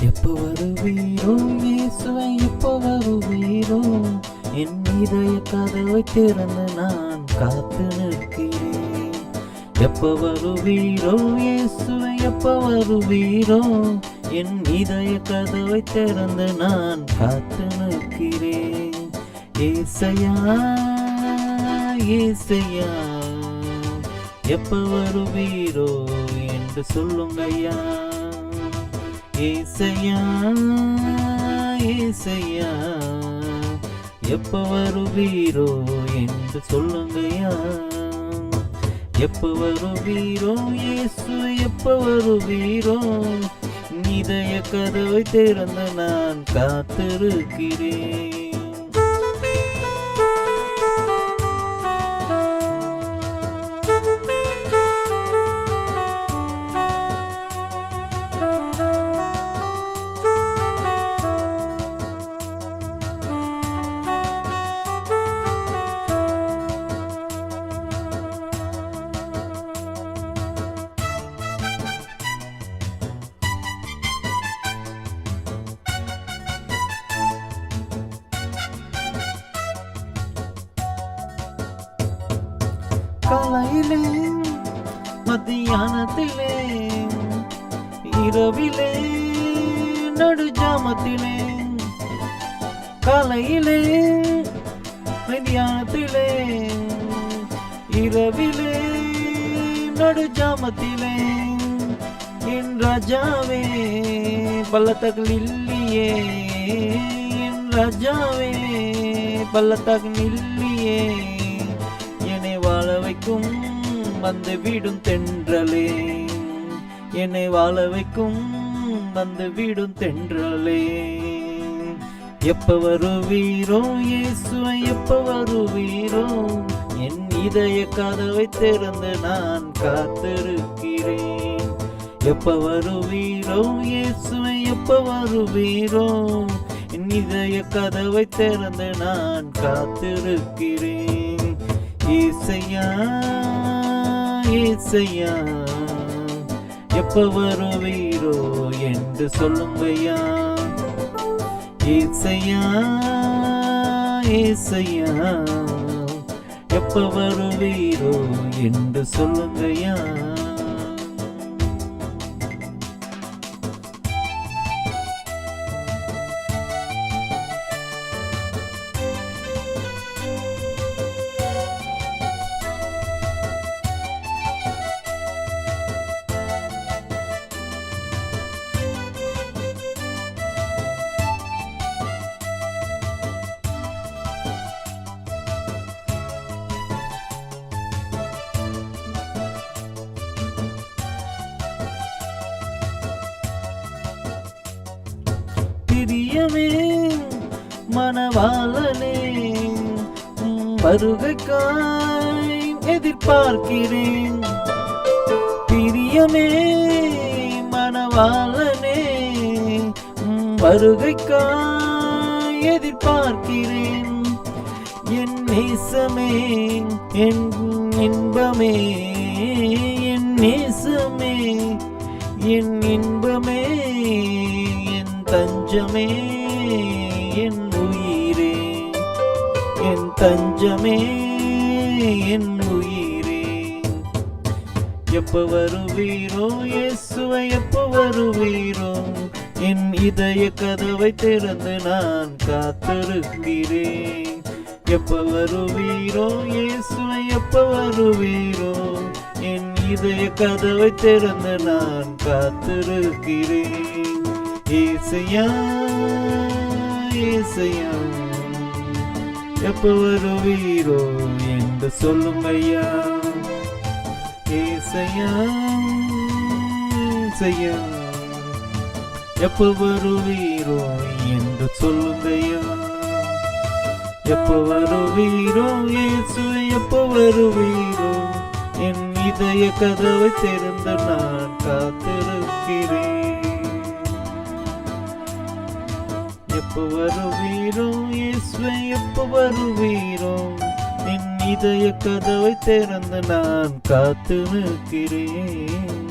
எப்போ வருவீரோ இயேசுவை, எப்போ வருவீரோ? என் இதய கதவை திறந்து நான் காத்து நிற்கிறேன். எப்போ வருவீரோ இயேசுவை, எப்போ வருவீரோ? என் இதய கதவை திறந்து நான் காத்து நிற்கிறேன். ஏசையா ஏசையா, எப்போ வருவீரோ என்று சொல்லுங்கய்யா. ஏசையா ஏசையா, எப்போ வருவீரோ என்று சொல்லுங்கய்யா. எப்போ வருவீரோ இயேசு, எப்போ வருவீரோ? இதய கதவை திறந்து நான் காத்திருக்கிறேன். காலையிலே, மத்தியானத்திலே, இரவிலே, நடுஜாமத்திலே. காலையிலே, மத்தியானத்திலே, இரவிலே, நடுஜாமத்திலே. என் ராஜாவே பள்ளத்தாக்கில் இல்லையே, என் ராஜாவே பள்ளத்தாக்கில் இல்லையே. வாழ வைக்கும் வந்து வீடும் தென்றலே, என்னை வாழ வைக்கும் வந்து வீடும் தென்றலே. எப்ப வருவீரோ இயேசுவை, எப்ப வருவீரோ? என் இதய கதவை திறந்து நான் காத்திருக்கிறேன். எப்ப வருவீரோ இயேசுவை, எப்ப வருவீரோ? என் இதய கதவை திறந்து நான் காத்திருக்கிறேன். ஏசையா ஏசையா, எப்ப வருவீரோ என்று சொல்லுங்கய்யா. ஏசையா ஏசையா, எப்ப வருவீரோ என்று சொல்லுங்கய்யா. பிரியமே மணவாளனே, வருகைக்காய் எதிர்பார்க்கிறேன். பிரியமே மணவாளனே, வருகைக்காய் எதிர்பார்க்கிறேன். என் நேசமே, என் இன்பமே, என் நேசமே, என் இன்பமே, என் தஞ்சமே, என் உயிரே, என் தஞ்சமே, என் உயிரே. எப்ப வருவீரோ இயேசுவை, எப்ப வருவீரோ? என் இதய கதவை திறந்து நான் காத்திருக்கிறேன். எப்ப வருவீரோ இயேசுவை, எப்ப வருவீரோ? என் இதய கதவை திறந்து நான் காத்திருக்கிறேன். ஏசையா ஏசையா, எப்ப வருவீரோ என்று சொல்லுங்கய்யா. ஏசையா ஏசையா, எப்ப வருவீரோ என்று சொல்லுங்கய்யா. எப்ப வருவீரோ இயேசுவை, எப்ப வருவீரோ? என் இதய கதவை திறந்து நான் காத்திருக்கிறேன். எப்ப வருவீரோ இயேசுவை, எப்ப வருவீரோ? என் இதய கதவை திறந்து நான் காத்து நிற்கிறேன்.